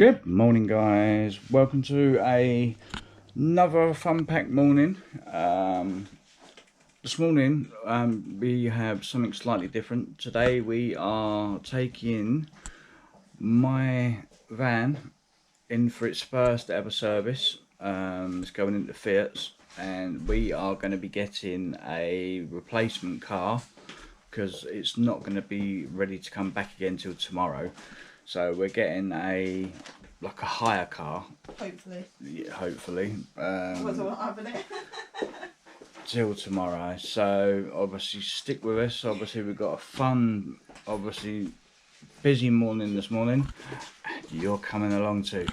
Good morning, guys. Welcome to another fun packed morning. This morning we have something slightly different. Today we are taking my van in for its first ever service. It's going into Fiat's, and we are going to be getting a replacement car because it's not going to be ready to come back again till tomorrow. So we're getting a hire car. Hopefully. Yeah, hopefully. Till tomorrow. So obviously stick with us. Obviously we've got a fun, busy morning this morning. You're coming along too.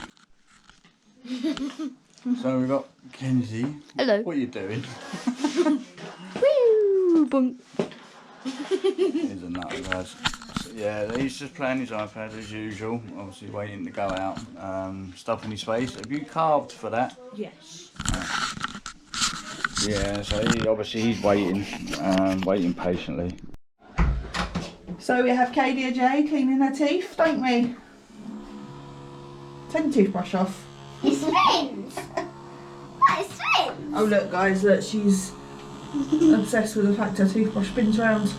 So we've got Kenzie. Hello. What are you doing? Woo! Boom. He's a nut, guys. Yeah, he's just playing his iPad as usual, obviously waiting to go out, stuff in his face. Have you carved for that? Yes. Yeah, so he's waiting, waiting patiently. So we have Katie J cleaning her teeth, don't we? Take the toothbrush off. It spins! What, it spins? Oh look guys, look, she's obsessed with the fact her toothbrush spins round.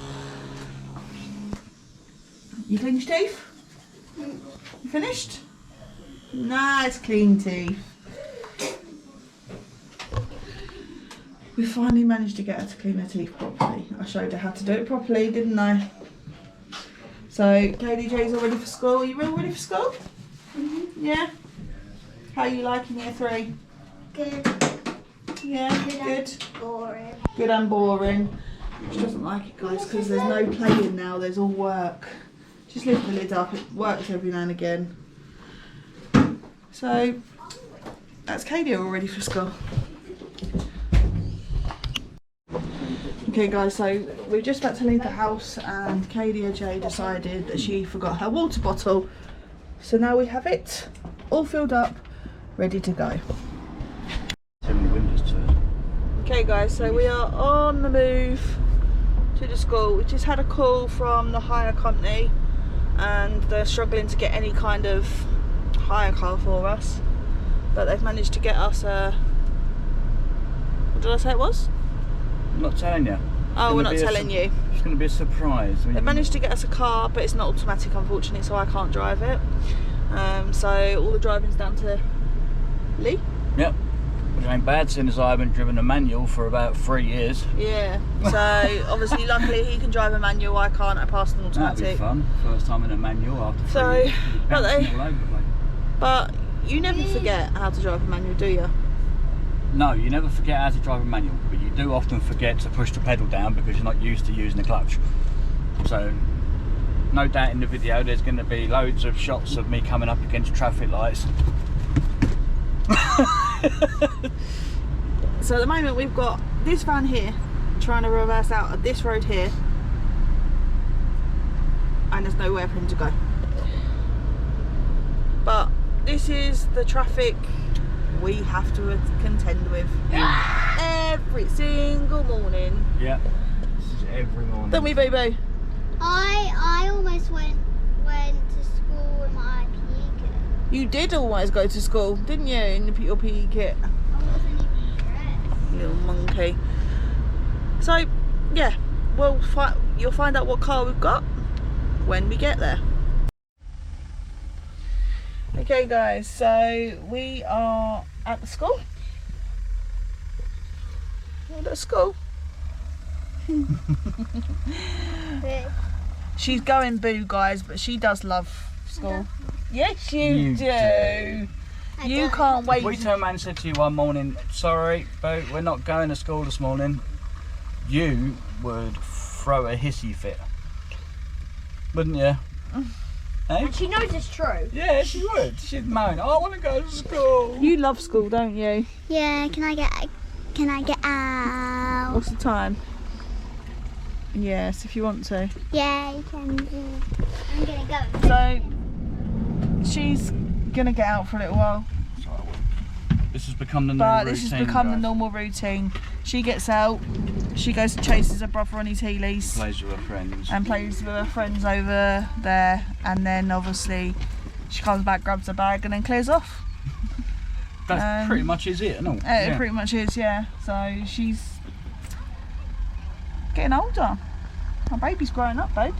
You cleaned your teeth? You finished? Nice clean teeth. We finally managed to get her to clean her teeth properly. I showed her how to do it properly, didn't I? So, Katie J's all ready for school. Are you all ready for school? Mm-hmm. Yeah? How are you liking year 3? Good. Yeah, good. Boring. Good and boring. She doesn't like it, guys, because there's no playing now, there's all work. Just lift the lid up, it works every now and again. So, that's Katie all ready for school. Okay guys, so we're just about to leave the house and Katie J decided that she forgot her water bottle. So now we have it all filled up, ready to go. Too many windows to it. Okay guys, so we are on the move to the school. We just had a call from the hire company and they're struggling to get any kind of hire car for us, but they've managed to get us a, what did I say it was? I'm not telling you. Oh, we're not telling you. It's going to be a surprise. They managed to get us a car, but it's not automatic unfortunately, so I can't drive it. So all the driving's down to Lee. Yep. Which ain't bad, seeing as I haven't driven a manual for about 3 years. Yeah, so obviously luckily he can drive a manual, I can't, I passed an automatic. That'd be fun, first time in a manual after 3 years. but All over the place. But you never forget how to drive a manual, do you? No, you never forget how to drive a manual, but you do often forget to push the pedal down because you're not used to using the clutch. So, no doubt in the video there's going to be loads of shots of me coming up against traffic lights. So at the moment we've got this van here trying to reverse out of this road here, and there's nowhere for him to go. But this is the traffic we have to contend with every single morning. Yeah, this is every morning. Don't we, boo-boo? I almost went to school with my PE kit. You did always go to school, didn't you, in your PE kit? I wasn't even dressed. Little monkey. So, yeah, you'll find out what car we've got when we get there. Okay guys, so we are at the school. We're at school. She's going boo guys, but she does love school. Yes you do. You can't wait. If we turned around and said to you one morning, sorry, Bo, we're not going to school this morning, you would throw a hissy fit. Wouldn't you? Hey? And she knows it's true. Yeah, she would. She'd moan, I want to go to school. You love school, don't you? Yeah, can I get out? What's the time? Yes, if you want to. Yeah, you can do. I'm gonna go. So she's gonna get out for a little while. This has become the normal routine. But this has become the normal routine. She gets out, she goes and chases her brother on his heelys. Plays with her friends. And plays with her friends over there, and then obviously She comes back, grabs her bag, and then clears off. That's pretty much is it, isn't it? It pretty much is, yeah. So she's getting older. My baby's growing up, babe.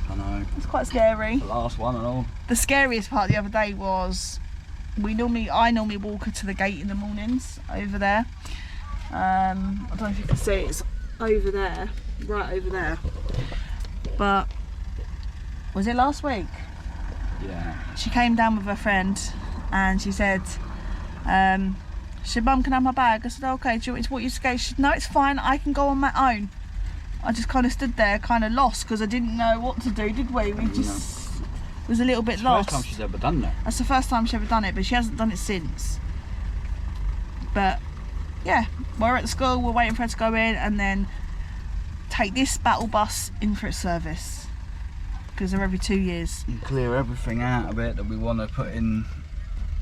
I know. It's quite scary. The last one and all. The scariest part the other day was I normally walk her to the gate in the mornings over there. I don't know if you can see it, it's over there, right over there. But was it last week? Yeah. She came down with her friend and she said, Mum, can I have my bag? I said, okay, do you want me to walk you to the gate? She said, no, it's fine, I can go on my own. I just kind of stood there, kind of lost, because I didn't know what to do, did we? We just was a little bit lost. It's the first time she's ever done that. That's the first time she's ever done it, but she hasn't done it since. But yeah, we're at the school, we're waiting for her to go in and then take this battle bus in for its service, because they're every 2 years. And clear everything out of it that we want to put in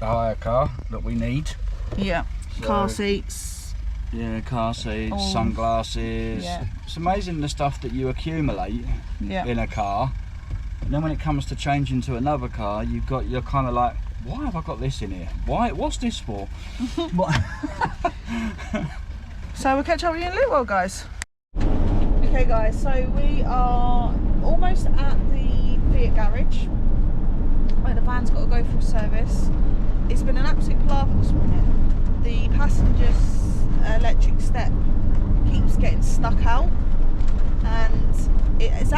the hire car that we need. Yeah, So, car seats. Yeah, car seats, Oh. sunglasses. Yeah. It's amazing the stuff that you accumulate in a car. And then when it comes to changing to another car, you're kind of like, why have I got this in here? What's this for? What? So we'll catch up with you in a little while, guys. Okay guys, so we are almost at the Fiat garage where the van's got to go for service. It's been an absolute palaver this morning. The passenger's electric step keeps getting stuck out, and it was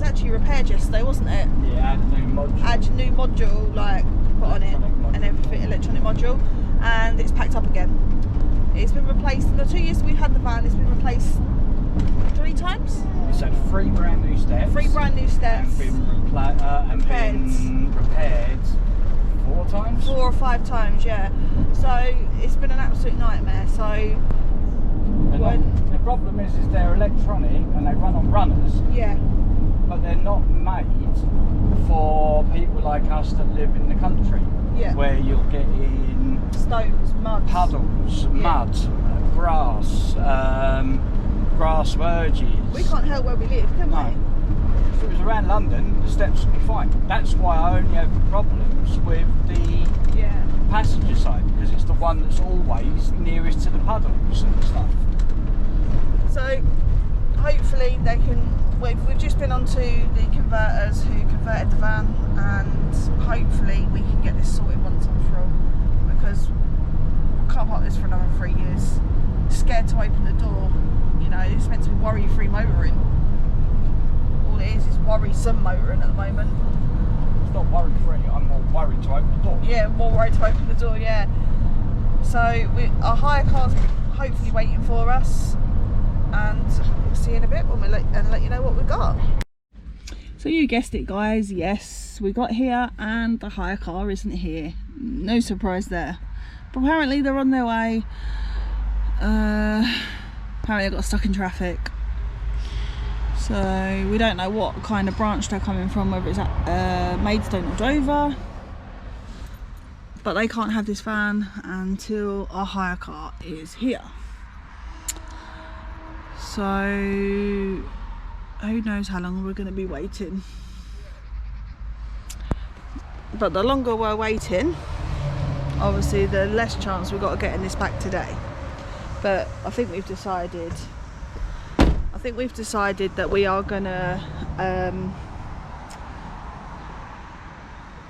actually repaired yesterday, wasn't it? Yeah, add a new module. Add a new module, like put on it and everything, electronic module, and it's packed up again. It's been replaced in the 2 years we've had the van. It's been replaced 3 times. It's had 3 brand new steps. 3 brand new steps. And been repaired 4 times. 4 or 5 times, yeah. So it's been an absolute nightmare. So the problem is they're electronic and they run on runners. Yeah. But they're not made for people like us that live in the country. Yeah. Where you'll get in stones, mud, puddles, mud, grass, grass verges. We can't help where we live, can we? If it was around London, the steps would be fine. That's why I only have problems with the passenger side, because it's the one that's always nearest to the puddles and stuff. So hopefully they can. We've just been onto the converters who converted the van, and hopefully we can get this sorted once and for all, because I can't park this for another 3 years. Scared to open the door. You know, it's meant to be worry-free motoring. All it is worrisome motoring at the moment. It's not worry-free. I'm more worried to open the door. Yeah, more worried to open the door. Yeah. So our hire car's hopefully waiting for us, and we'll see you in a bit when we let you know what we got. So you guessed it, guys. Yes, we got here and the hire car isn't here. No surprise there. But apparently they're on their way. Apparently they got stuck in traffic. So we don't know what kind of branch they're coming from, whether it's at Maidstone or Dover. But they can't have this van until our hire car is here. So who knows how long we're going to be waiting. But the longer we're waiting, obviously the less chance we've got of getting this back today. But I think we've decided that we are gonna I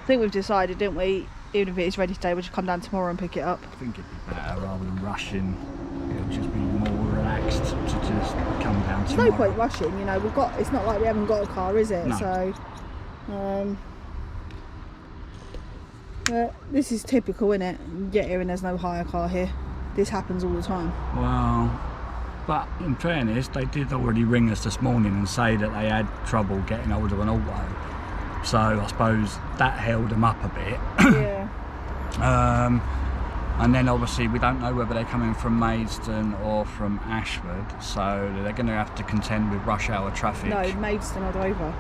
think we've decided, didn't we, even if it is ready today, we'll just come down tomorrow and pick it up. I think it'd be better rather than rushing. It'll just be more relaxed to just come down tomorrow. There's no point rushing, you know, it's not like we haven't got a car, is it? No. So but this is typical, isn't it? You get here and there's no hire car here. This happens all the time. Well, but in fairness, they did already ring us this morning and say that they had trouble getting hold of an auto. So I suppose that held them up a bit. Yeah. And then obviously we don't know whether they're coming from Maidstone or from Ashford, so they're going to have to contend with rush hour traffic. No, Maidstone or Dover.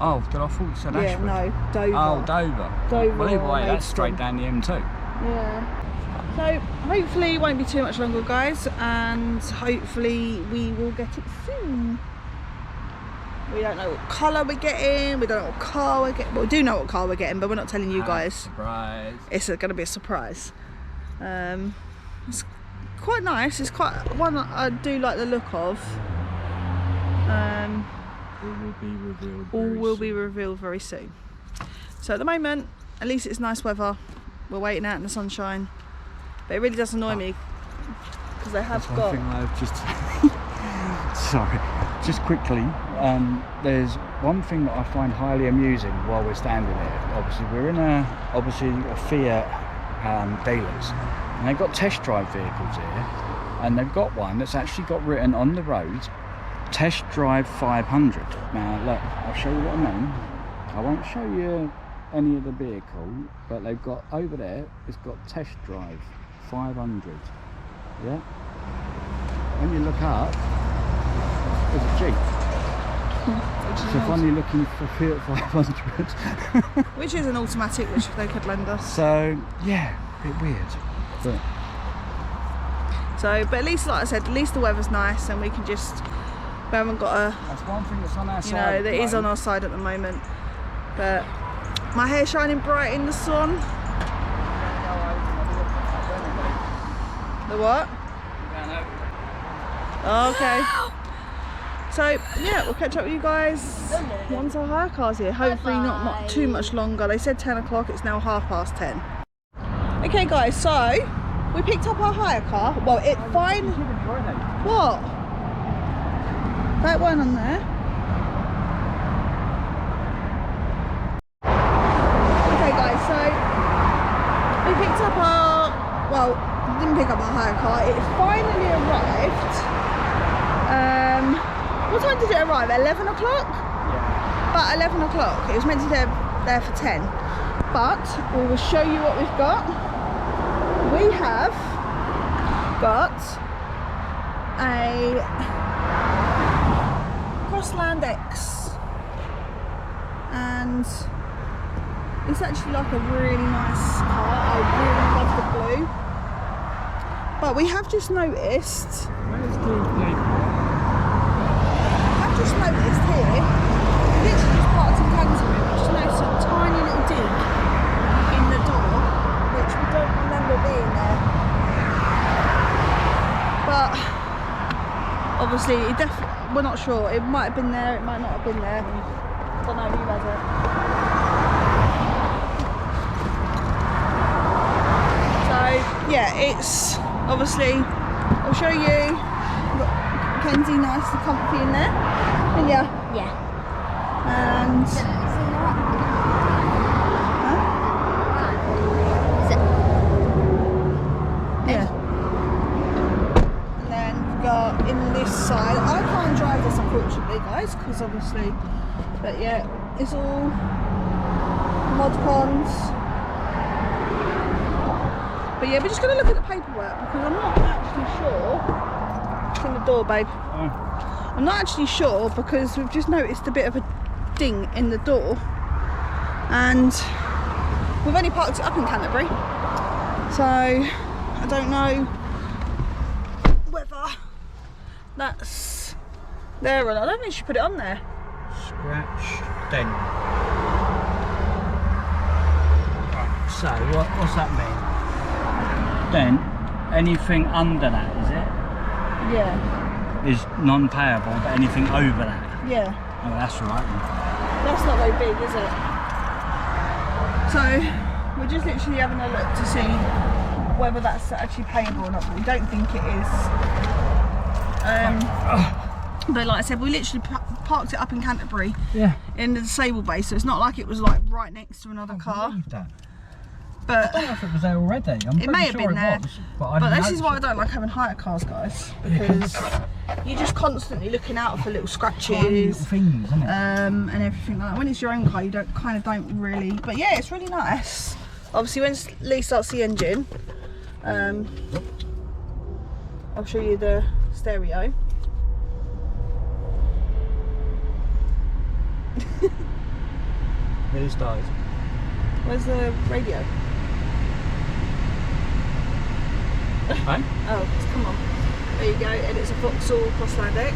Oh, did I thought you said Ashford? Yeah, no, Dover. Oh, Dover. Dover. Well, either way, that's Maidstone. straight down the M2. Yeah. So hopefully it won't be too much longer, guys, and hopefully we will get it soon. We don't know what colour we're getting. We don't know what car we're getting. Well, we do know what car we're getting, but we're not telling you guys. Surprise. It's going to be a surprise. It's quite nice. It's quite one that I do like the look of. All will be revealed very soon. So at the moment, at least it's nice weather. We're waiting out in the sunshine, but it really does annoy me because they have got. One thing I've just sorry, just quickly. There's one thing that I find highly amusing while we're standing here. Obviously, we're in a Fiat dealers, and they've got test drive vehicles here, and they've got one that's actually got written on the road, test drive 500. Now look, I'll show you what I mean. I won't show you any of the vehicle, but they've got over there, it's got test drive 500. Yeah, when you look up, there's a Jeep. So if only looking for Fiat 500. Which is an automatic, which they could lend us. So yeah, a bit weird, but at least, like I said, at least the weather's nice, and we can just, we haven't got a, that's one thing that's on our side. you know, that is on our side at the moment. But my hair's shining bright in the sun. The what? Okay. So yeah, we'll catch up with you guys once our hire car's here. Hopefully not too much longer. They said 10 o'clock, it's now 10:30. Okay guys, so we picked up our hire car. Well, it fine. What? That one on there. Okay guys, so we picked up our, well, didn't pick up our hire car. It finally arrived. What time did it arrive? 11 o'clock? Yeah. About 11 o'clock. It was meant to be there for 10. But we will show you what we've got. We have got a Crossland X. And it's actually like a really nice car. I really love the blue. But we have just noticed. Where's the Just noticed here, literally just parked in Canterbury, I just noticed a tiny little dig in the door, which we don't remember being there. But obviously, we're not sure. It might have been there, it might not have been there. Don't know who has it. So yeah, it's obviously, I'll show you. Kenzie nice and comfy in there. Yeah. Yeah. And Is it not? huh? Is it? Yeah. And then we've got in this side. I can't drive this unfortunately, guys, because obviously, but yeah, it's all mod cons. But yeah, we're just gonna look at the paperwork because I'm not actually sure. It's in the door, babe. I'm not actually sure because we've just noticed a bit of a ding in the door, and we've only parked it up in Canterbury, so I don't know whether that's there or not. I don't think she put it on there. scratch dent? So what's that mean? Dent? Anything under that, is it? Yeah. Is non-payable, but anything over that? Yeah. Oh, that's right then. That's not very big, is it? So we're just literally having a look to see whether that's actually payable or not, but we don't think it is. But like I said, we literally parked it up in Canterbury, Yeah. in the disabled bay, so it's not like it was like right next to another car. That. I But don't know if it was there already. it may have been there. But this is why I don't like having hire cars, guys, because you're just constantly looking out for little scratches, things, isn't it? and everything like that. When it's your own car, you don't really. But yeah, it's really nice. Obviously, when Lee starts the engine, I'll show you the stereo. Who's died? Where's the radio? Hey? Oh, come on. There you go, and it's a Vauxhall Crossland X.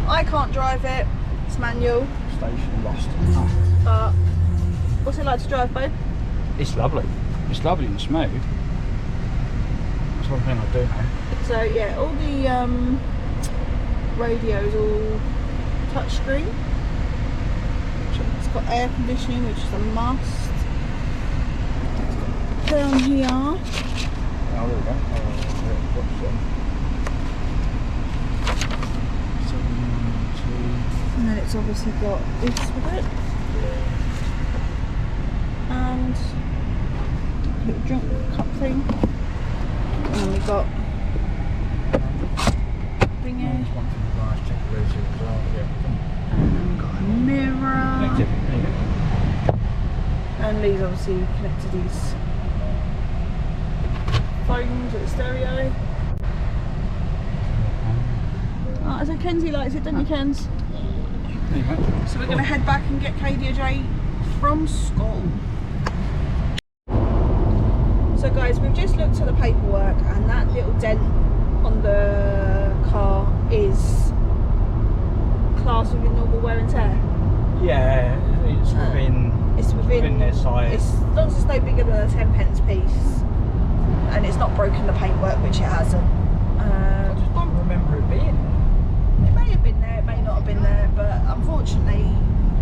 I can't drive it. It's manual. Station lost. But what's it like to drive, babe? It's lovely. It's lovely and smooth. That's one thing I do know. So yeah, all the radios all touchscreen. It's got air conditioning, which is a must. Down here. Oh, there we go. And then it's obviously got this with it. And a little drink cup thing. And then we've got thingy. And we've got a mirror. And these obviously connect to these phones with the stereo. Oh, so Kenzie likes it, don't you, Kens? So we're going to head back and get KDJ from school. So guys, we've just looked at the paperwork and that little dent on the car is classed within normal wear and tear. Yeah, it's within their size. As long as it's no bigger than a 10p piece and it's not broken the paintwork, which it hasn't. I just don't remember it being there. It may have been there, it may not have been there, but unfortunately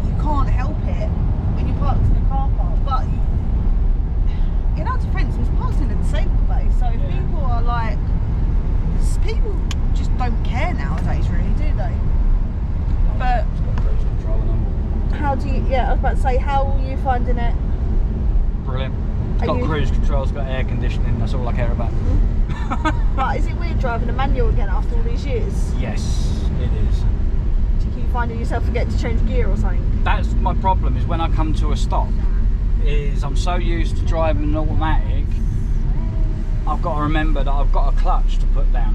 you can't help it when you park in a car park. But in our defence, it was parked in a disabled bay, so if people are like, people just don't care nowadays, really, do they? But It's got cruise control and how do you? Yeah, I was about to say, how are you finding it? brilliant. It's Are got you- cruise control, it's got air conditioning, that's all I care about. But is it weird driving a manual again after all these years? Yes, it is. Do you keep finding yourself forgetting to change gear or something? That's my problem, is when I come to a stop, is I'm so used to driving an automatic, I've got to remember that I've got a clutch to put down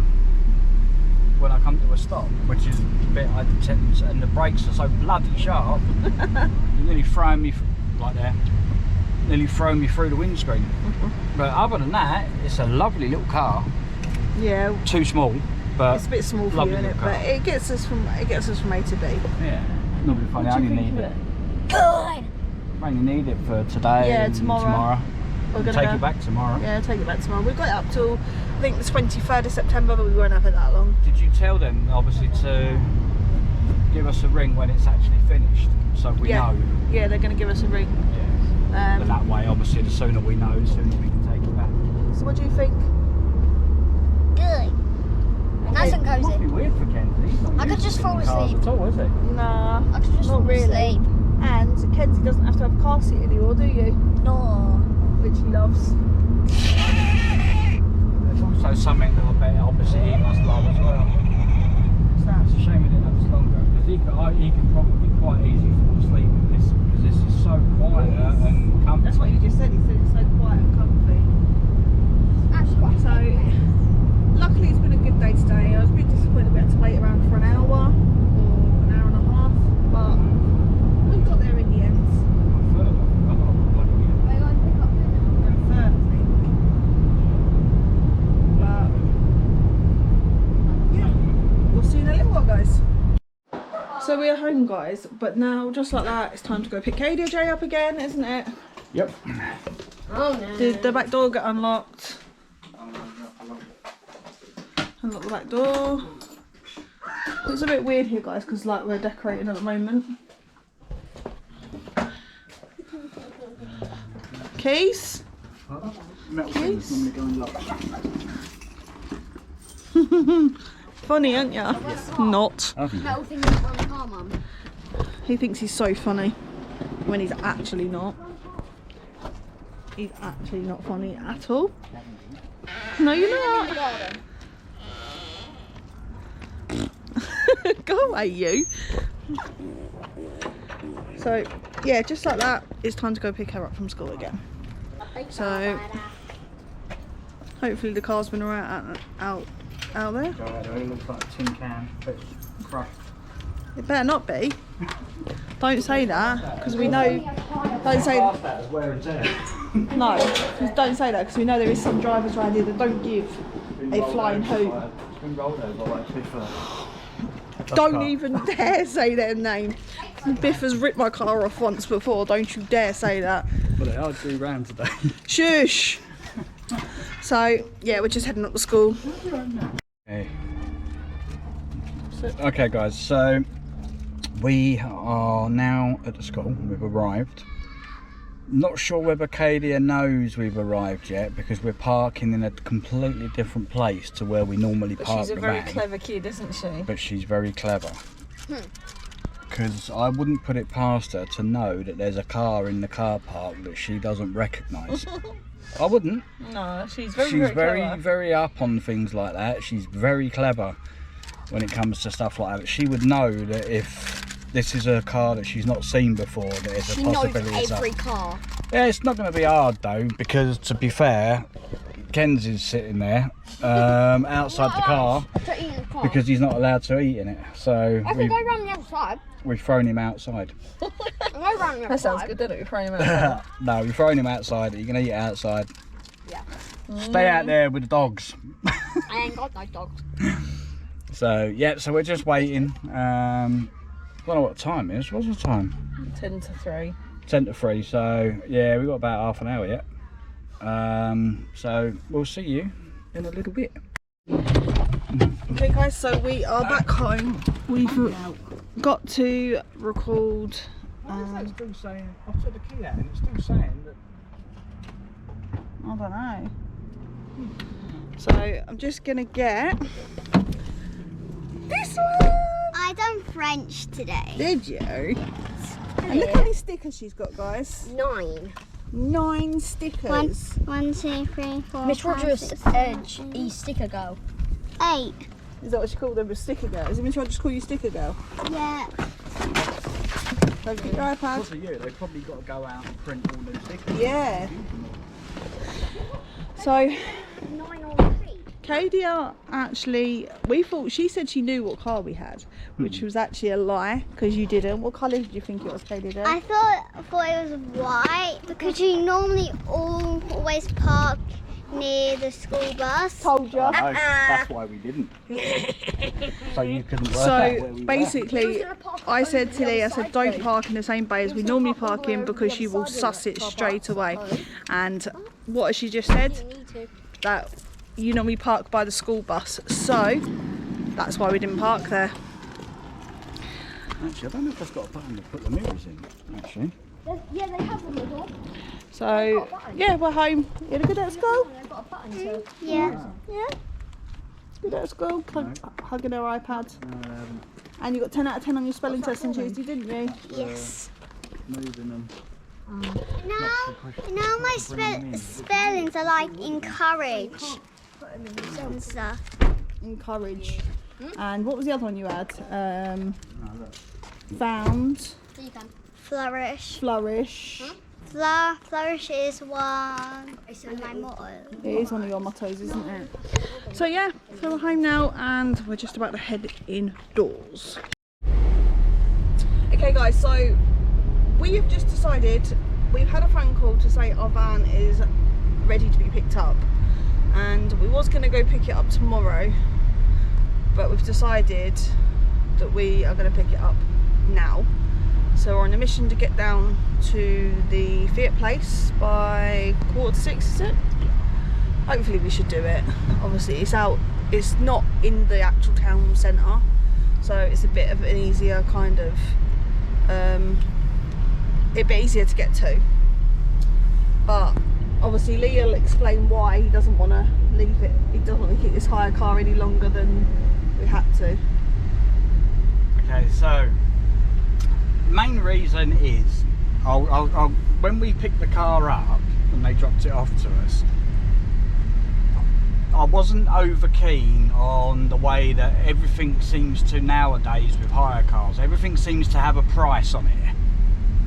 when I come to a stop, which is a bit, and the brakes are so bloody sharp, you're nearly throwing me, like there, nearly throwing me through the windscreen. But other than that, it's a lovely little car. Yeah, Too small, but it's a bit small for lovely you, isn't it? little car. But it gets us from A to B. Yeah, not really funny. I What do only you think need of it. Good. I only need it for today. Yeah, and tomorrow. We're gonna Take go. it back tomorrow. Yeah, take it back tomorrow. We've got it up till I think the 23rd of September, but we won't have it that long. Did you tell them, obviously, to give us a ring when it's actually finished, so we know? Yeah, they're going to give us a ring. Yeah. But that way, obviously, the sooner we know, the sooner we can take it back. So what do you think? Good. Nice and It must be cozy. weird for Kenzie. He's not I could used to just sitting in fall cars asleep. at all, is he? Nah, I could just not fall really. asleep. And Kenzie doesn't have to have a car seat anymore, do you? No. Which he loves. There's also something that I bet obviously he must love as well. What's that? It's a shame we didn't have this longer, because he could probably quite easily fall asleep with this, because this is so quiet and comfortable. That's what you just said. He said it's so quiet and comfy. That's quite So, luckily it's been a good day today. I was a bit disappointed we had to wait around for an hour or an hour and a half, but we got there in the end. Are you going to pick up dinner? We're third, I think. But yeah, we'll see you in a little while, guys. So we're home, guys, but now just like that, it's time to go pick KDJ up again, isn't it? Yep. Oh no. Did the back door get unlocked? Unlock the back door. It's a bit weird here, guys, because like we're decorating at the moment. Keys? Metal Keys? things normally go in locks. Funny, aren't ya? Not. Metal thing on the car, Mum. He thinks he's so funny when he's actually not. He's actually not funny at all. No, you're not. Go away, you. So, yeah, just like that, it's time to go pick her up from school again. So, hopefully the car's been alright out there. It looks like a tin can, but it's crushed. It better not be. Don't say that, because we know. Don't say Past that as wear and tear. no. Don't say that, because we know there is some drivers around here that don't give a flying hoot. It's been rolled over like 2 foot. Don't even dare say their name. Biff has ripped my car off once before. Don't you dare say that. But they are due round today. Shush. So yeah, we're just heading up to school. Okay guys, so we are now at the school. We've arrived. Not sure whether Kadia knows we've arrived yet, because we're parking in a completely different place to where we normally park the van. She's a very clever kid, isn't she? But she's very clever. Because I wouldn't put it past her to know that there's a car in the car park that she doesn't recognise. I wouldn't. No, she's very clever. very up on things like that. She's very clever when it comes to stuff like that. She would know that if this is a car that she's not seen before, that there's a possibility. She knows every car. Yeah, it's not going to be hard though, because to be fair, Kenzie's sitting there outside the car because he's not allowed to eat in it. So I can go round the other side. We've thrown him outside. That sounds good, doesn't it? We've thrown him outside. No, we've thrown him outside. You can eat it outside. Yeah. Stay out there with the dogs. I ain't got no dogs. So yeah, so we're just waiting. I don't know what time it is. What's the time? 10 to 3. 10 to 3. So yeah, we've got about half an hour yet. So we'll see you in a little bit. Okay guys, so we are back home. We've got to record. Why is that still saying? I've took the key out and it's still saying that. I don't know. So I'm just gonna get this one. I done French today. Did you? And look how many stickers she's got, guys. 9. 9 stickers. 1, 2, 3, 4. Miss 5, Rogers 6, Edge, sticker girl. 8. Is that what she called them? A sticker girl? Is it Miss Rogers call you sticker girl? Yeah. Have you got your iPad? Because of you, they've probably got to go out and print all them stickers. Yeah. So 9 on 3. Kadia actually, we thought, she said she knew what car we had, which was actually a lie, because you didn't. What colour did you think it was, Kadia? I thought it was white because you normally always park near the school bus. Told you. I know, that's why we didn't. So you couldn't work out where So we basically, I said to Lee, I said, don't park in the same bay as we normally park in, because you will suss it straight away. And what has she just said? That you normally park by the school bus, so that's why we didn't park there. were. Actually, I don't know if that's got a button to put the mirrors in, actually. Yeah, they have them as well. So yeah, we're home. You had a good day at school? They've got a button to. Yeah. Yeah. Good day at school. Hugging our iPad. And you got 10 out of 10 on your spelling test on Tuesday, didn't you? Yes. Moving them. Now my spellings are like encourage and stuff. Encourage. And what was the other one you had? Found. Flourish. Flourish. Flourish is one of my motto. It is one of your mottos, isn't it? So yeah, so we're home now and we're just about to head indoors. Okay guys, so we have just decided, we've had a phone call to say our van is ready to be picked up, and we was going to go pick it up tomorrow, but we've decided that we are going to pick it up now. So we're on a mission to get down to the Fiat place by 5:45, is it? Hopefully we should do it. Obviously it's out, it's not in the actual town centre, so it's a bit of an easier kind of, it'd be easier to get to. But obviously Lee will explain why he doesn't want to leave it, he doesn't want to keep this hire car any longer than we had to. Okay, so main reason is when we picked the car up and they dropped it off to us, I wasn't over keen on the way that everything seems to nowadays with hire cars. Everything seems to have a price on it.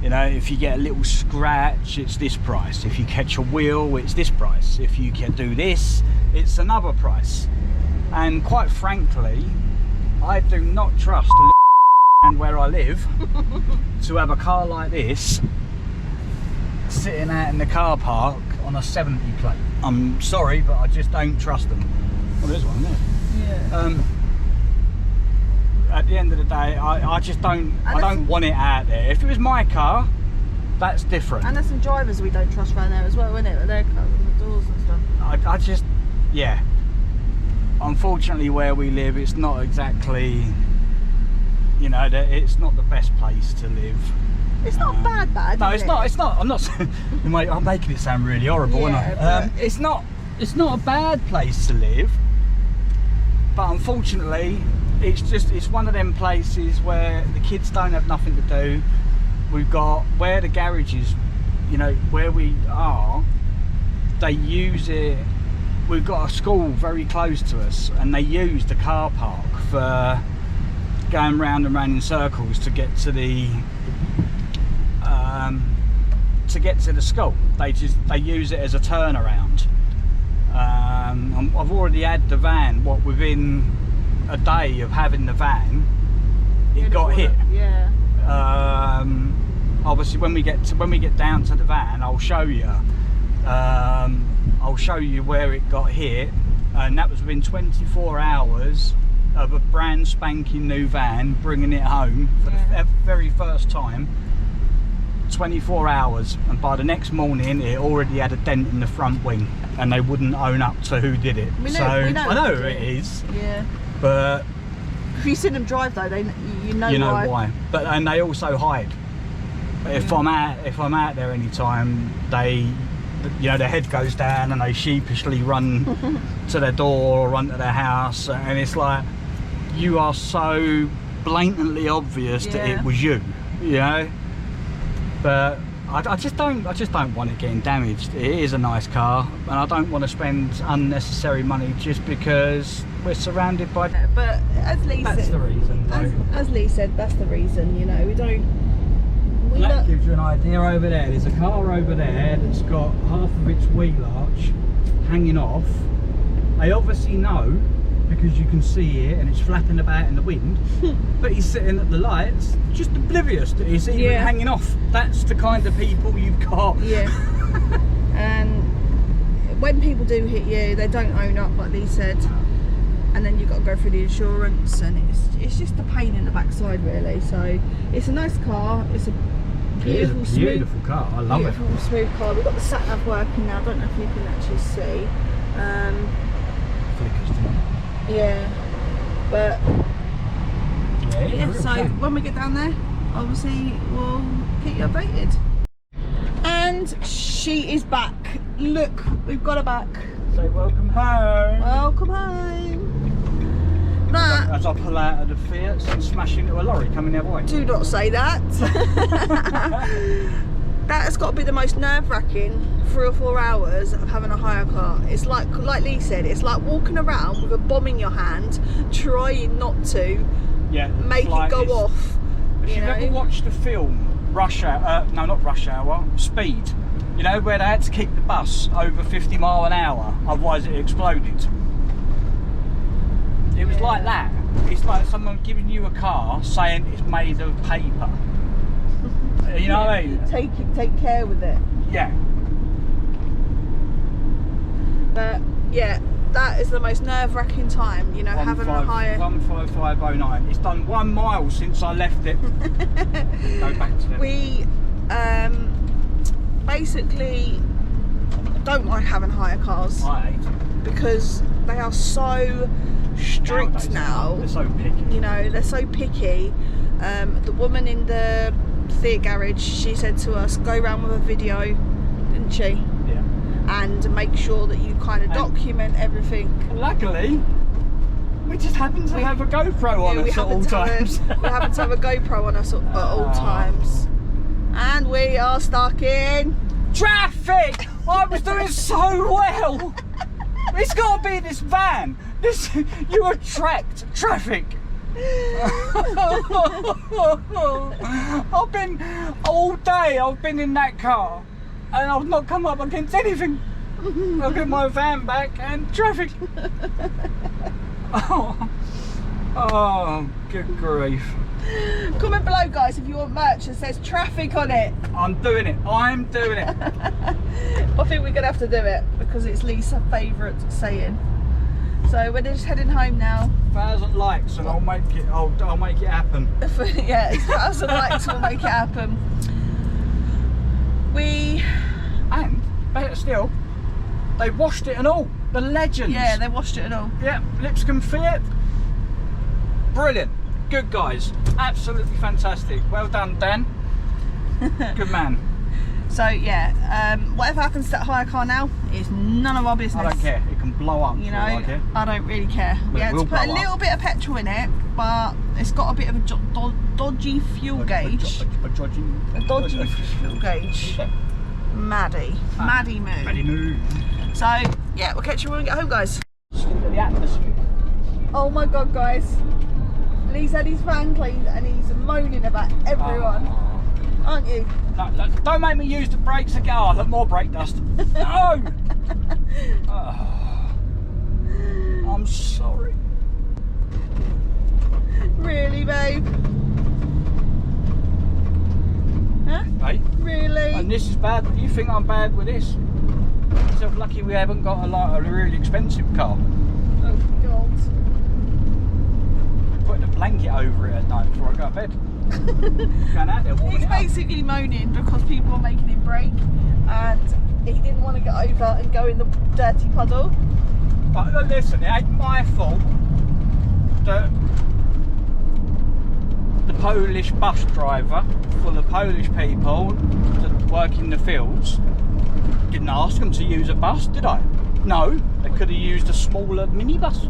You know, if you get a little scratch, it's this price. If you catch a wheel, it's this price. If you can do this, it's another price. And quite frankly, I do not trust the and where I live to have a car like this sitting out in the car park on a 70 plate. I'm sorry, but I just don't trust them. Well, there's one there. Yeah. at the end of the day, I just don't. I don't want it out there. If it was my car, that's different. And there's some drivers we don't trust around there as well, isn't it? With their cars and the doors and stuff. I just, yeah. Unfortunately, where we live, it's not exactly, you know, it's not the best place to live. It's not bad. No, is it's not. It's not. I'm not. I'm making it sound really horrible, Yeah, aren't I? It's not. It's not a bad place to live, but unfortunately, it's one of them places where the kids don't have nothing to do. We've got where the garage is, you know, where we are. They use it. We've got a school very close to us, and they use the car park for going round and round in circles to get to the school. They use it as a turnaround. I've already had the van. Within a day of having the van, it got hit. Yeah. Obviously, when we get down to the van, I'll show you. I'll show you where it got hit, and that was within 24 hours of a brand spanking new van bringing it home for the very first time. 24 hours, and by the next morning it already had a dent in the front wing, and they wouldn't own up to who did it. We know I know who it is. Yeah. But if you see them drive though, you know why. But and they also hide. If I'm out there any time, they, you know, their head goes down and they sheepishly run to their door or run to their house, and it's like, you are so blatantly obvious that it was you, you know. But I just don't want it getting damaged. It is a nice car, and I don't want to spend unnecessary money just because we're surrounded by. But as Lee said, that's the reason. As Lee said, that's the reason. You know, we don't. That gives you an idea over there. There's a car over there that's got half of its wheel arch hanging off. They obviously know, because you can see it and it's flapping about in the wind, but he's sitting at the lights just oblivious that it's even hanging off. That's the kind of people you've got. Yeah. And when people do hit you, they don't own up, like Lee said, and then you've got to go through the insurance, and it's just a pain in the backside, really. So it's a nice car. It's a beautiful car. I love it. Beautiful, smooth car. We've got the sat nav working now. I don't know if you can actually see. Flickers. Yeah, but so okay. when we get down there, obviously we'll keep you updated. And she is back. Look, we've got her back. Say welcome home. Welcome home. That, as I pull out of the Fiat and smash into a lorry coming the other way. do not say that. That has got to be the most nerve-wracking 3 or 4 hours of having a hire car. It's like Lee said, it's like walking around with a bomb in your hand, trying not to make it go off. If you've ever watched the film Rush Hour, no, not Rush Hour, Speed, you know, where they had to keep the bus over 50 mile an hour, otherwise it exploded. It was like that. It's like someone giving you a car saying it's made of paper. You know what I mean? Take care with it. Yeah. But yeah, that is the most nerve-wracking time, you know, having a hire. 15509. It's done 1 mile since I left it. Go back to it. We basically don't like having hire cars. I hate it. Because they are so strict Nowadays, now. They're so picky. You know, they're so picky. The woman in the Fiat garage, she said to us, go around with a video, didn't she? Yeah. And make sure that you kind of document everything. Luckily, we just happen to have a GoPro on us at all times. We happen to have a GoPro on us at all times. And we are stuck in traffic! I was doing so well! It's got to be this van. You attract traffic. I've been all day. I've been in that car, and I've not come up against anything. I'll get my van back and traffic. Oh, good grief! Comment below, guys, if you want merch that says traffic on it. I'm doing it. I'm doing it. I think we're gonna have to do it because it's Lee's favourite saying. So we're just heading home now. 1,000 likes and I'll make it. I'll make it happen. Yeah, it's 1,000 likes will make it happen. And better still, they washed it and all. The legends. Yeah, they washed it and all. Yeah, Lipscomb Fiat. Brilliant. Good guys. Absolutely fantastic. Well done, Dan. Good man. So yeah, whatever happens to that hire car now is none of our business. I don't care. It can blow up. You know, for all I care. I don't really care. But We it had to will put a blow little up. bit of petrol in it, but it's got a bit of a dodgy fuel gauge. A dodgy fuel gauge. Maddie moo. Maddie moo. So yeah, we'll catch you when we get home, guys. The atmosphere. Oh my god, guys. Lee's had his van cleaned and he's moaning about everyone. Aren't you? No, don't make me use the brakes again. Oh, look, more brake dust. No! Oh, I'm sorry. Really, babe? Huh? Hey? Really? And this is bad. You think I'm bad with this? So lucky we haven't got a really expensive car. Oh god. Putting a blanket over it at night before I go to bed. Going out there warming He's it up. basically moaning because people are making him brake and he didn't want to get over and go in the dirty puddle. But look, listen, it ain't my fault that the Polish bus driver full of Polish people that work in the fields didn't ask them to use a bus, did I? No, they could have used a smaller minibus.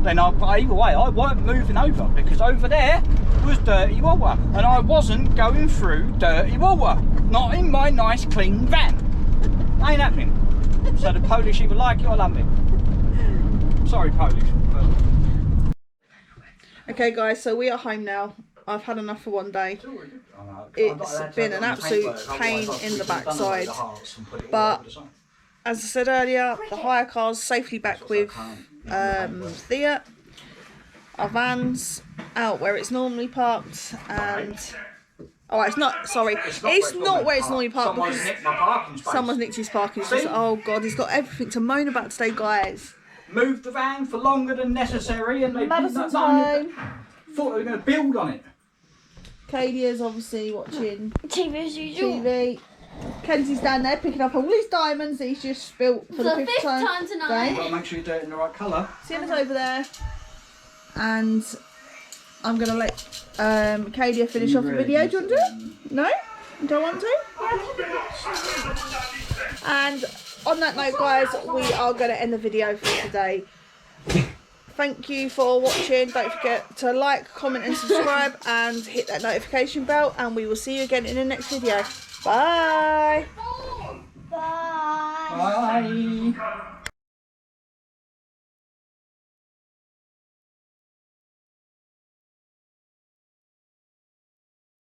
Then either way, I weren't moving over because over there was dirty water and I wasn't going through dirty water. Not in my nice clean van. Ain't happening. So the Polish either like it or lump it. Sorry, Polish. But... Okay guys, so we are home now. I've had enough for one day. It's been an absolute pain in the backside. But as I said earlier, the hire car's safely back with Thea. Our van's out where it's normally parked and oh, it's not, sorry, it's not where it's normally parked Someone's because nicked my parking space. someone's nicked his parking space. Oh god, he's got everything to moan about today, guys. Moved the van for longer than necessary and they Madison's home. thought they were going to build on it. Katie is obviously watching TV as usual. TV. Kenzie's down there picking up all his diamonds that he's just spilt for the fifth time tonight. You've got to make sure you do it in the right colour. Sienna's over there. And I'm going to let Katie finish off the video. Do you want to do it? No? You don't want to? And on that note, guys, we are going to end the video for today. Thank you for watching. Don't forget to like, comment and subscribe and hit that notification bell. And we will see you again in the next video. Bye. Bye. Bye.